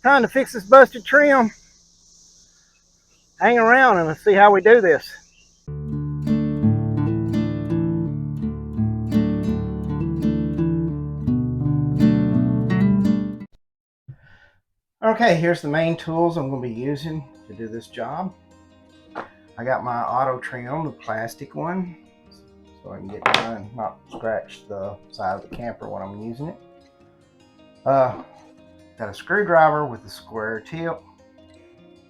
trying to fix this busted trim. Hang around and let's see how we do this. Okay, here's the main tools I'm going to be using to do this job. I got my auto trim, the plastic one, so I can get down and not scratch the side of the camper when I'm using it. Got a screwdriver with a square tip.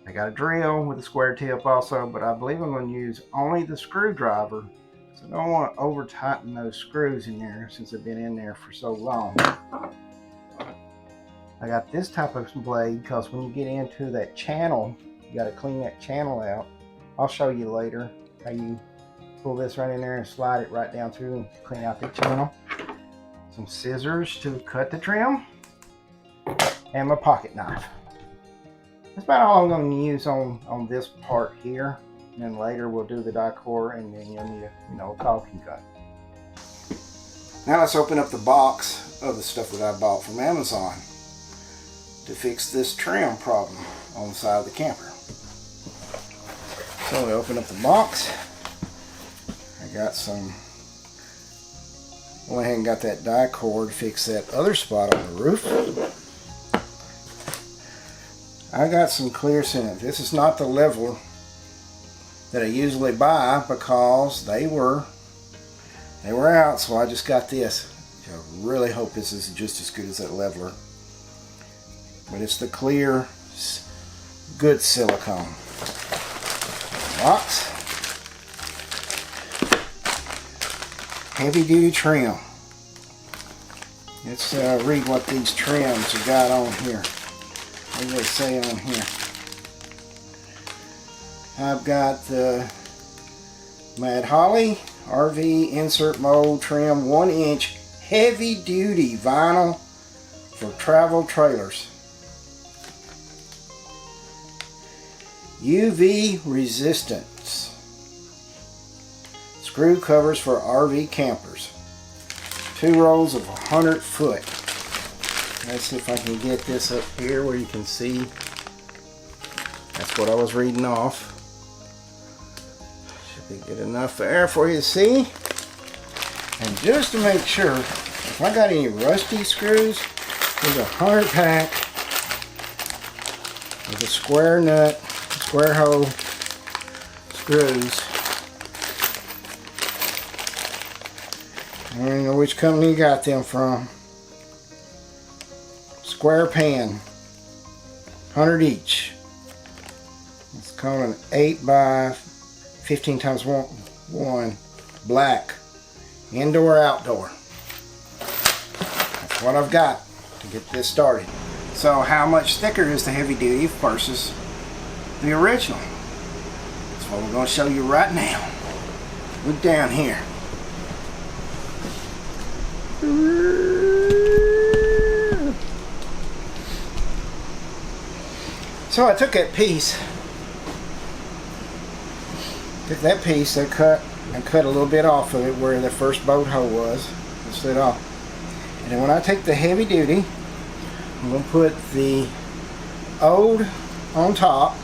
I got a drill with a square tip also, but I believe I'm going to use only the screwdriver, so I don't want to over tighten those screws in there since they've been in there for so long. I got this type of blade because when you get into that channel, you got to clean that channel out. I'll show you later how you pull this right in there and slide it right down through and clean out the channel. Some scissors to cut the trim, and my pocket knife. That's about all I'm going to use on this part here. And then later we'll do the decor, and then you'll need a caulking gun. Now let's open up the box of the stuff that I bought from Amazon to fix this trim problem on the side of the camper. So we open up the box. I got some, went ahead and got that die cord to fix that other spot on the roof. I got some clear cement. This is not the leveler that I usually buy because they were out, so I just got this. I really hope this is just as good as that leveler. But it's the clear, good silicone. Box. Heavy duty trim. Let's read what these trims have got on here. What do they say on here? I've got the Mad Holly RV insert mold trim 1-inch heavy duty vinyl for travel trailers. UV resistance. Screw covers for RV campers. 2 rolls of 100 foot. Let's see if I can get this up here where you can see. That's what I was reading off. Should be good enough there for you to see. And just to make sure, if I got any rusty screws, there's a 100 pack with a square nut, square hole screws. I don't know which company you got them from. Square pan, 100 each. It's called an 8 by 15 times 1 black, indoor outdoor. That's what I've got to get this started. So how much thicker is the heavy duty versus the original? That's what we're going to show you right now. Look down here. So I took that piece, I cut a little bit off of it where the first bolt hole was, and slid off. And then when I take the heavy duty, I'm going to put the old on top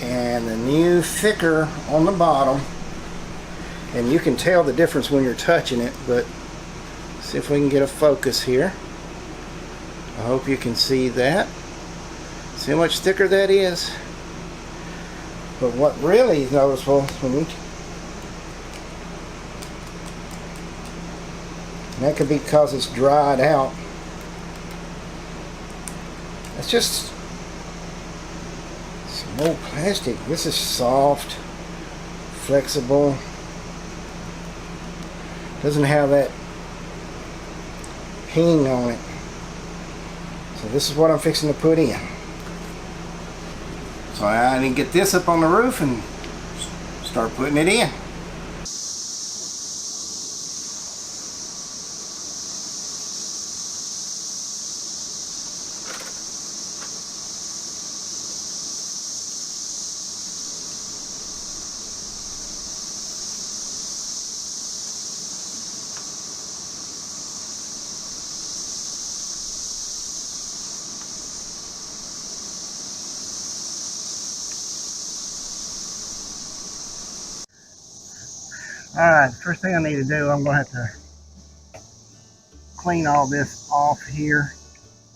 and the new thicker on the bottom. And you can tell the difference when you're touching it, but see if we can get a focus here. I hope you can see that. See how much thicker that is? But what really is noticeable when we, and that could be because it's dried out. It's just some old plastic. This is soft, flexible. Doesn't have that ping on it. So this is what I'm fixing to put in. So I need to get this up on the roof and start putting it in. Alright, first thing I need to do, I'm going to have to clean all this off here.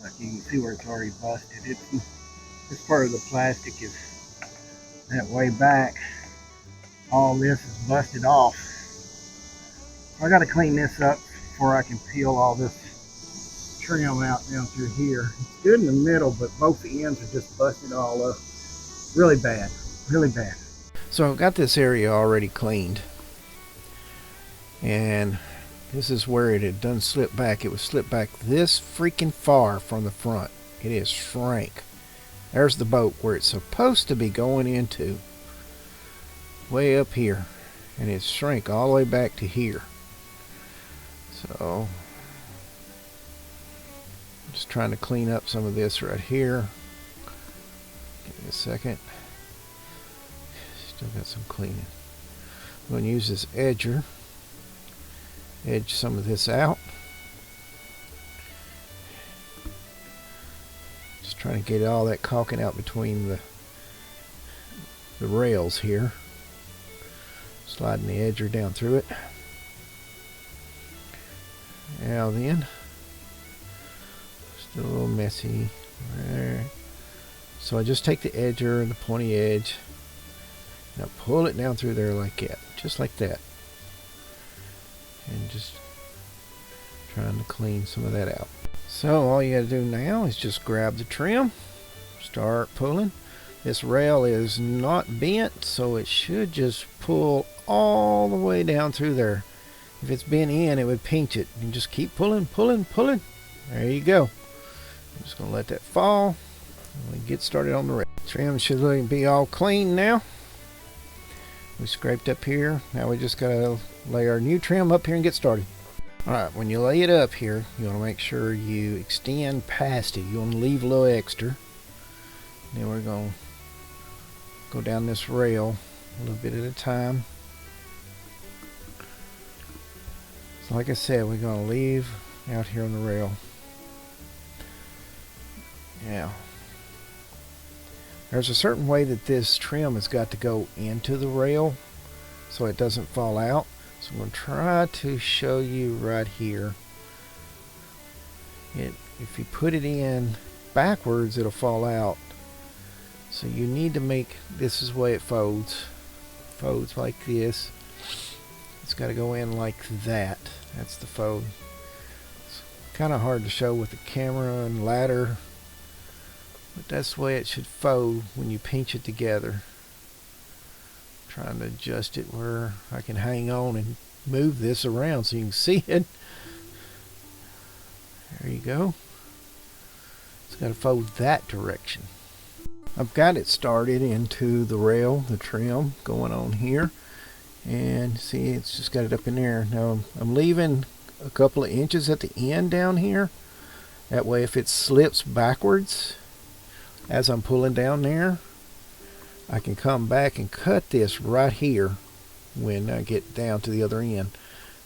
Like you can see where it's already busted. This part of the plastic is that way back. All this is busted off. I got to clean this up before I can peel all this trim out down through here. It's good in the middle, but both the ends are just busted all up. Really bad, really bad. So I've got this area already cleaned, and this is where it had done slip back. It was slipped back this freaking far from the front. It is shrank. There's the boat where it's supposed to be going into, way up here, and it's shrank all the way back to here. So I'm just trying to clean up some of this right here. Give me a second. Still got some cleaning. I'm going to use this edger, edge some of this out. Just trying to get all that caulking out between the rails here. Sliding the edger down through it. Now then, still a little messy there. So I just take the edger and the pointy edge, and I pull it down through there like that, just like that, and just trying to clean some of that out. So all you got to do now is just grab the trim, start pulling. This rail is not bent, so it should just pull all the way down through there. If it's bent in, it would pinch it. You just keep pulling, pulling, pulling. There you go. I'm just going to let that fall. We get started on the rail. Trim should be all clean now. We scraped up here. Now we just got to lay our new trim up here and get started. Alright, when you lay it up here, you want to make sure you extend past it. You want to leave a little extra. Then we're going to go down this rail a little bit at a time. So like I said, we're going to leave out here on the rail. Now, there's a certain way that this trim has got to go into the rail so it doesn't fall out. So I'm going to try to show you right here. If you put it in backwards, it'll fall out. So you need to make, this is the way it folds. Folds like this. It's got to go in like that. That's the fold. It's kind of hard to show with the camera and ladder, but that's the way it should fold when you pinch it together. Trying to adjust it where I can hang on and move this around so you can see it. There you go. It's got to fold that direction. I've got it started into the rail, the trim going on here. And see, it's just got it up in there. Now I'm leaving a couple of inches at the end down here. That way if it slips backwards as I'm pulling down there, I can come back and cut this right here when I get down to the other end.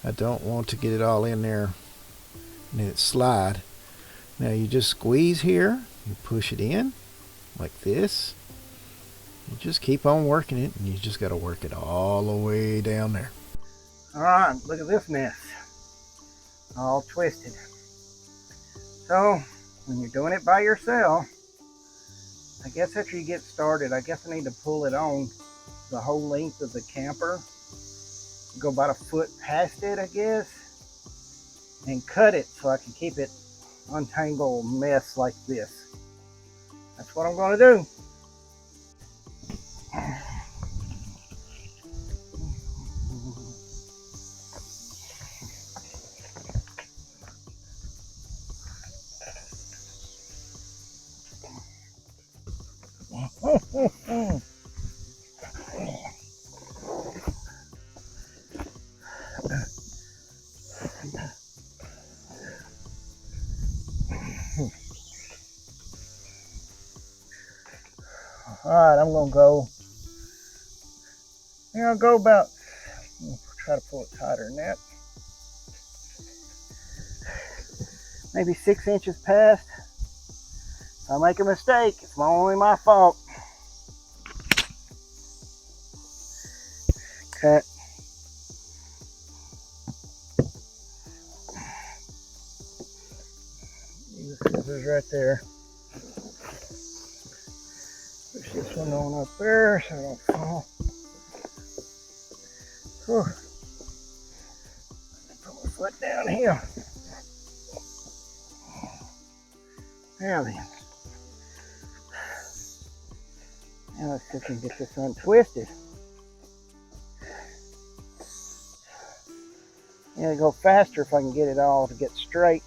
I don't want to get it all in there and then it slide. Now you just squeeze here, you push it in like this. You just keep on working it, and you just got to work it all the way down there. Alright, look at this mess. All twisted. So, when you're doing it by yourself, I guess after you get started, I guess I need to pull it on the whole length of the camper. Go about a foot past it, I guess, and cut it so I can keep it untangled mess like this. That's what I'm going to do. Alright, I'm going to go. I think I'll go about, try to pull it tighter than that. Maybe 6 inches past. If I make a mistake, it's only my fault. Cut. Scissors right there. Push this one on up there so I don't fall. Whew. Put my foot down here. Now then. Now let's see if we can get this untwisted. It'll go faster if I can get it all to get straight.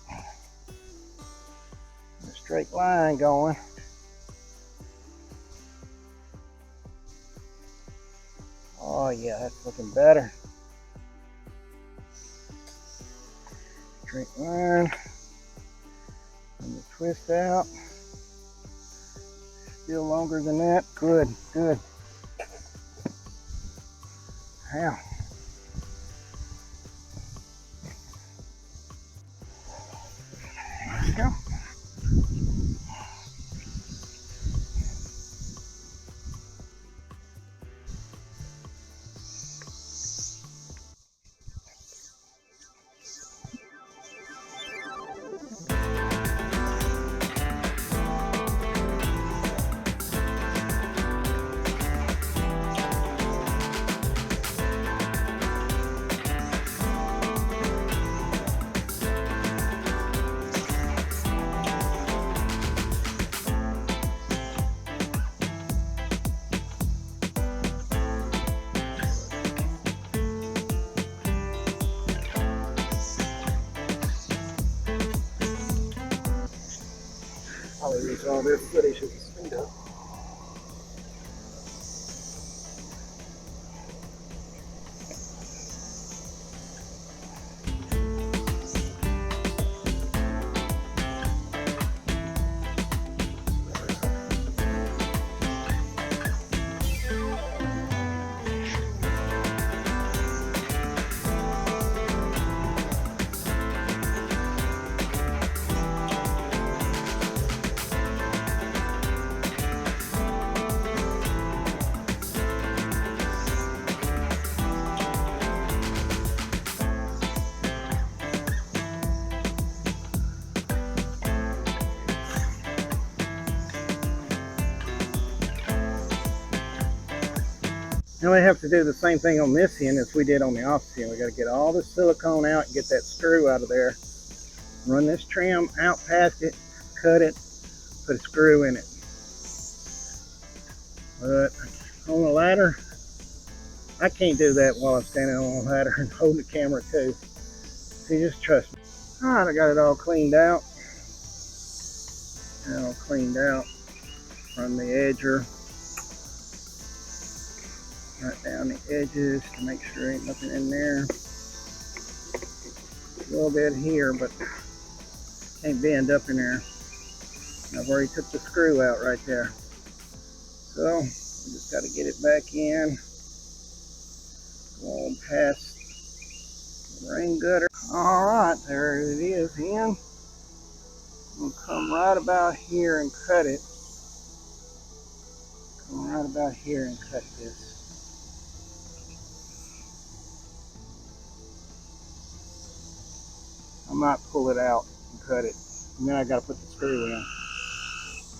A straight line going. Oh yeah, that's looking better. Straight line. And the twist out. Still longer than that. Good, good. Now. There we go. I'll use all this footage with the speed up. Now we have to do the same thing on this end as we did on the opposite end. We got to get all the silicone out and get that screw out of there. Run this trim out past it, cut it, put a screw in it. But on the ladder, I can't do that while I'm standing on a ladder and holding the camera too. So you just trust me. Alright, I got it all cleaned out. All cleaned out. Run the edger right down the edges to make sure ain't nothing in there. A little bit here, but can't bend up in there. I've already took the screw out right there. So we just got to get it back in. Go on past the rain gutter. Alright, there it is in. We'll come right about here and cut it. Come right about here and cut this. I might pull it out and cut it. And then I got to put the screw in.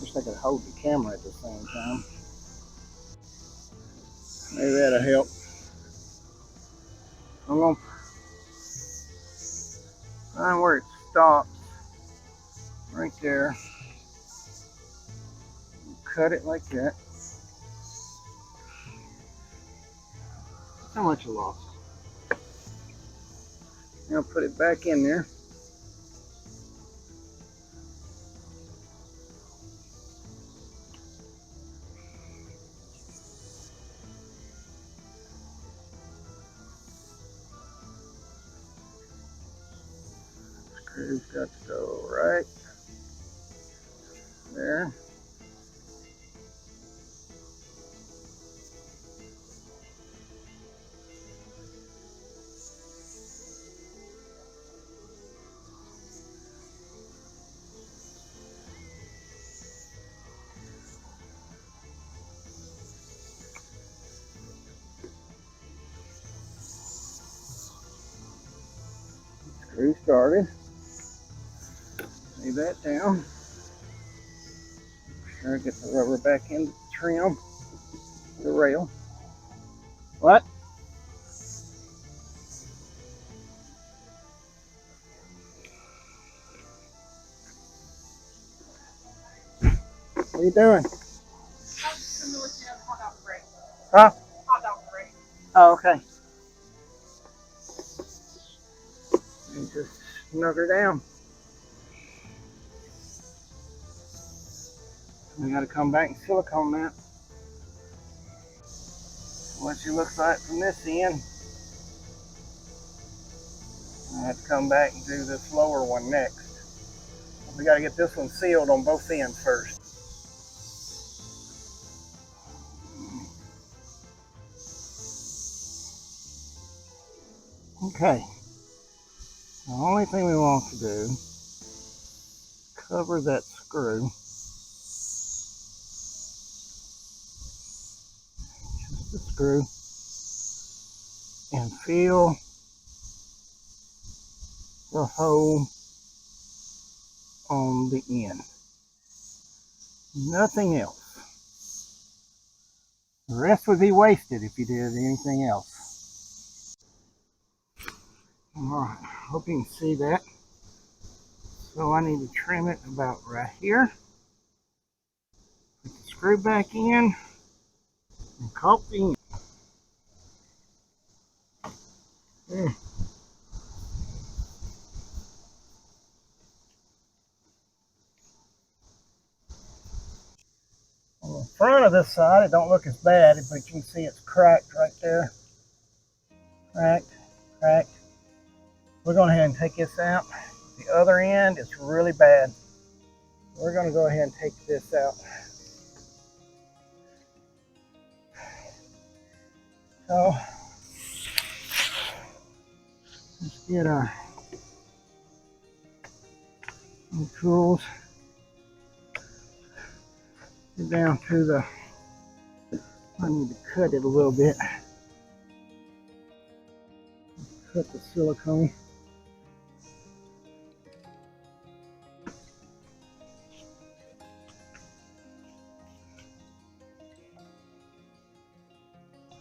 Wish I could hold the camera at the same time. Maybe that'll help. I'm going to find where it stops. Right there. Cut it like that. How much I lost? Now put it back in there. Screw's got to go right there. Screw started. Maybe that down. Sure, get the rubber back in the trim, the rail. What? What are you doing? Huh? Oh, okay. And just snug her down. We got to come back and silicone that. What she looks like from this end. I have to come back and do this lower one next. We got to get this one sealed on both ends first. Okay. The only thing we want to do, cover that screw. Just the screw. And feel the hole on the end. Nothing else. The rest would be wasted if you did anything else. Alright, hope you can see that. So I need to trim it about right here. Put the screw back in and caulk the end. There. On the front of this side, it don't look as bad, but you can see it's cracked right there. Cracked, cracked. We're going to go ahead and take this out. The other end is really bad. We're going to go ahead and take this out. So, let's get our tools. Get down to the, I need to cut it a little bit. Cut the silicone.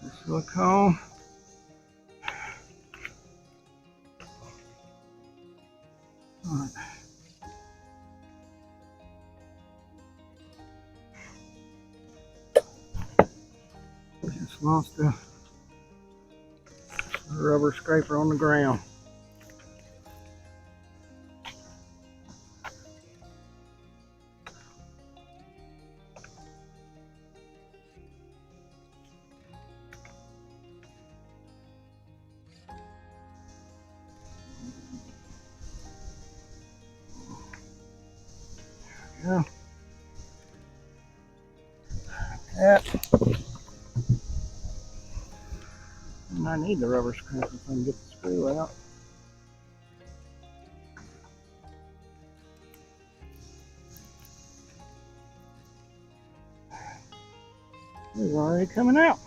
The silicone. All right. Just lost the rubber scraper on the ground. Yeah. That. And I need the rubber scraper so I can get the screw out. It's already coming out.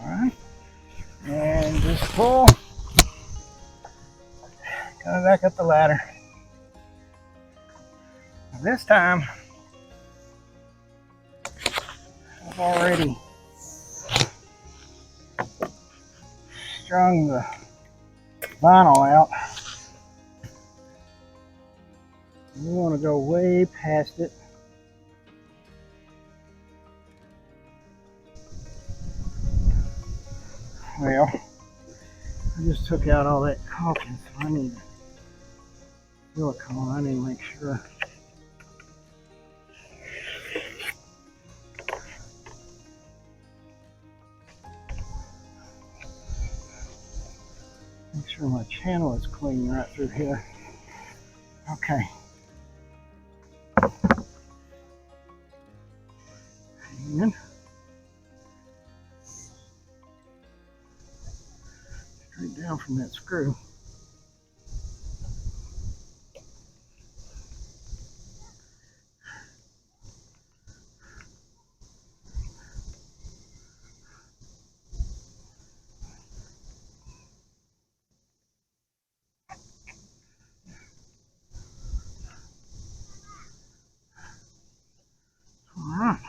Alright. And just pull. Coming back up the ladder. This time, I've already strung the vinyl out. We want to go way past it. Well, I just took out all that calking, so I need silicone. I need to make sure. Make sure my channel is clean right through here. Okay. in. Straight down from that screw. Alright.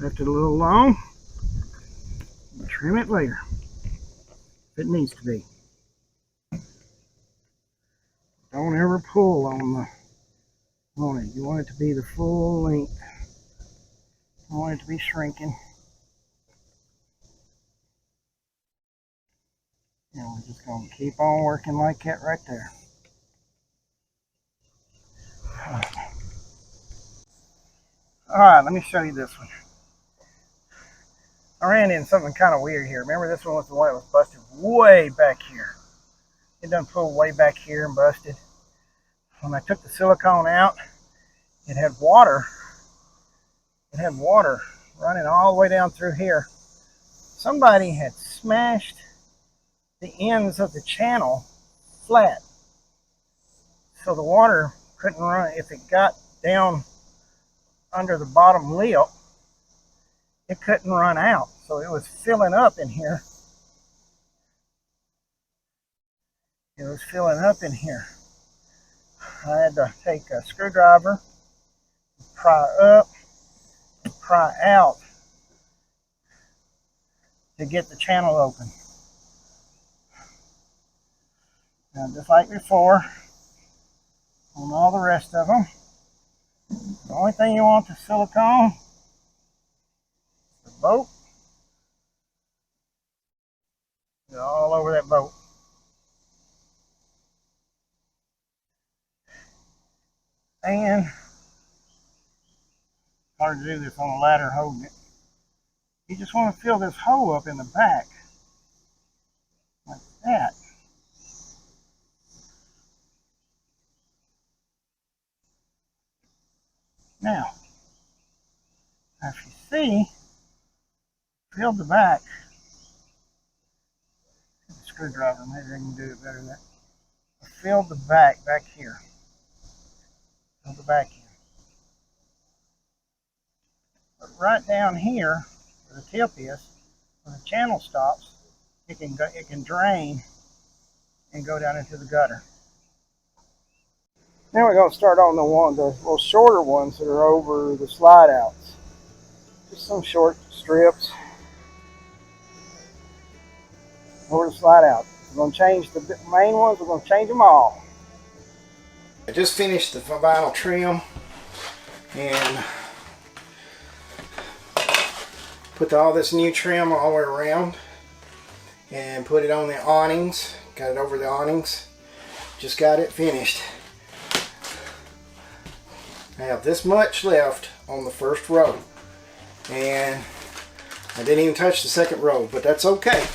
Left it a little long. I'll trim it later if it needs to be. Don't ever pull on it. You want it to be the full length. You don't want it to be shrinking. And we're just going to keep on working like that right there. Alright, let me show you this one. I ran into something kind of weird here. Remember, this one was the one that was busted way back here. It done pulled way back here and busted. When I took the silicone out, it had water. It had water running all the way down through here. Somebody had smashed the ends of the channel flat, so the water couldn't run. If it got down under the bottom lip, it couldn't run out, so it was filling up in here. It was filling up in here. I had to take a screwdriver, pry up, and pry out to get the channel open. Now, just like before, on all the rest of them, the only thing you want is silicone, the bolt, get all over that bolt. And hard to do this on a ladder holding it. You just want to fill this hole up in the back, like that. Now, if you see, filled the back. The screwdriver, maybe I can do it better than that. I filled the back here. Filled the back in. But right down here, where the tip is, where the channel stops, it can drain and go down into the gutter. Now we're going to start on the little shorter ones that are over the slide outs. Just some short strips over the slide out. We're going to change the main ones. We're going to change them all. I just finished the vinyl trim and put all this new trim all the way around and put it on the awnings. Got it over the awnings. Just got it finished. I have this much left on the first row, and I didn't even touch the second row, but that's okay.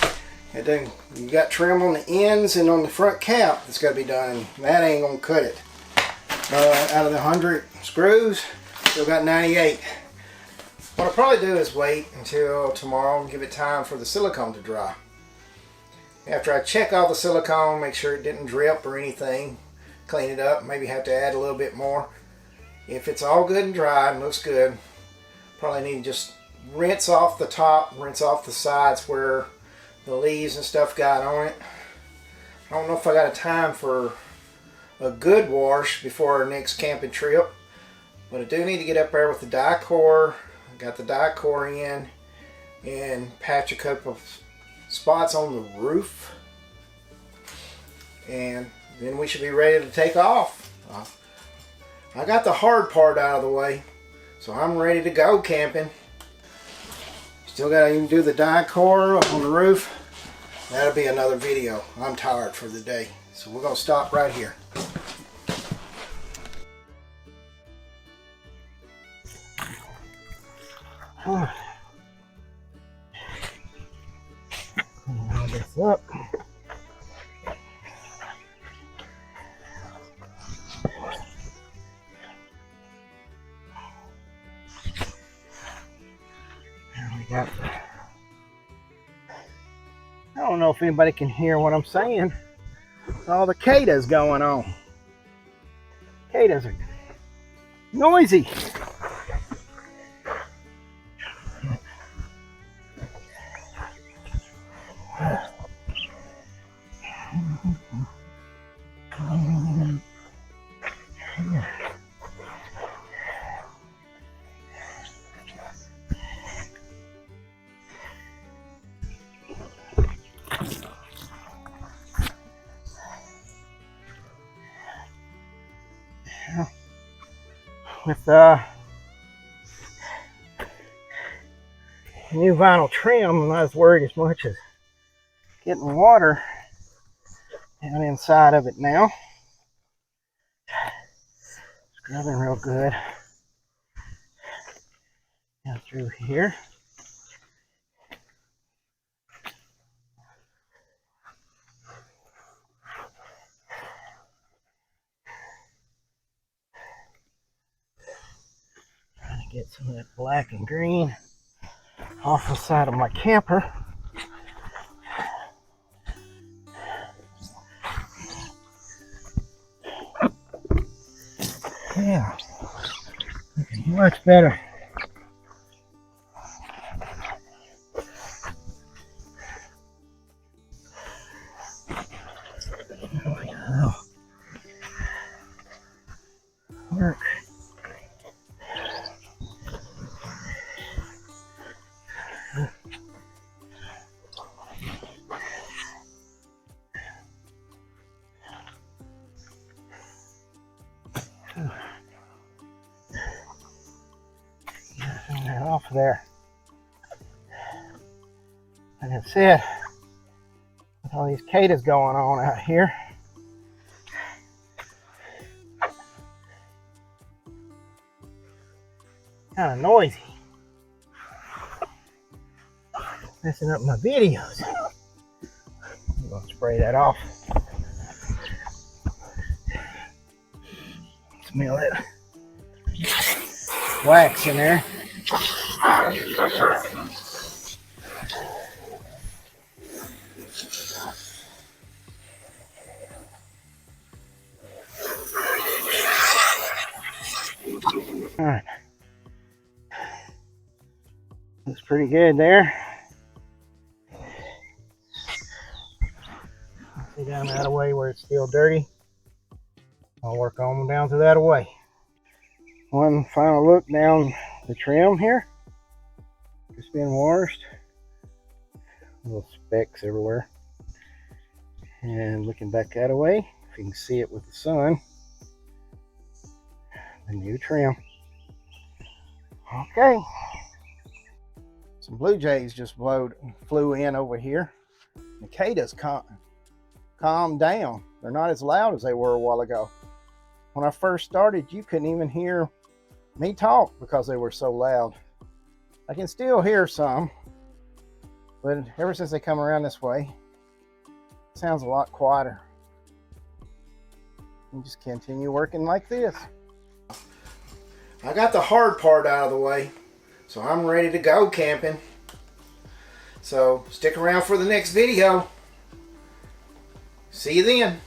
And then you got trim on the ends and on the front cap that's got to be done, and that ain't gonna cut it. Out of the 100 screws, still got 98. What I'll probably do is wait until tomorrow and give it time for the silicone to dry. After I check all the silicone, make sure it didn't drip or anything, clean it up, maybe have to add a little bit more. If it's all good and dry and looks good, probably need to just rinse off the top, rinse off the sides where the leaves and stuff got on it. I don't know if I got a time for a good wash before our next camping trip, but I do need to get up there with the die core. I got the die core in and patch a couple of spots on the roof, and then we should be ready to take off. I got the hard part out of the way, so I'm ready to go camping. Still got to even do the die core up on the roof. That'll be another video. I'm tired for the day, so we're going to stop right here. Clean all this up. don't know if anybody can hear what I'm saying. All the cicadas going on. Cicadas are noisy. With new vinyl trim, I'm not as worried as much as getting water down inside of it now. Scrubbing real good down through here. Trying to get some of that black and green off the side of my camper. Yeah, looking much better. Work. Get that off there. Like I said, with all these cicadas going on out here, kind of noisy, messing up my videos. I'm gonna spray that off. Smell it. Wax in there. All right. Looks pretty good there. See down that way where it's still dirty. I'll work on down to that way. One final look down the trim here. It's been washed. Little specks everywhere. And looking back that way, if you can see it with the sun, the new trim. Okay. Some blue jays just flew in over here. The cicadas calmed down. They're not as loud as they were a while ago. When I first started, you couldn't even hear me talk because they were so loud. I can still hear some, but ever since they come around this way, it sounds a lot quieter. You just continue working like this. I got the hard part out of the way, so I'm ready to go camping. So stick around for the next video. See you then.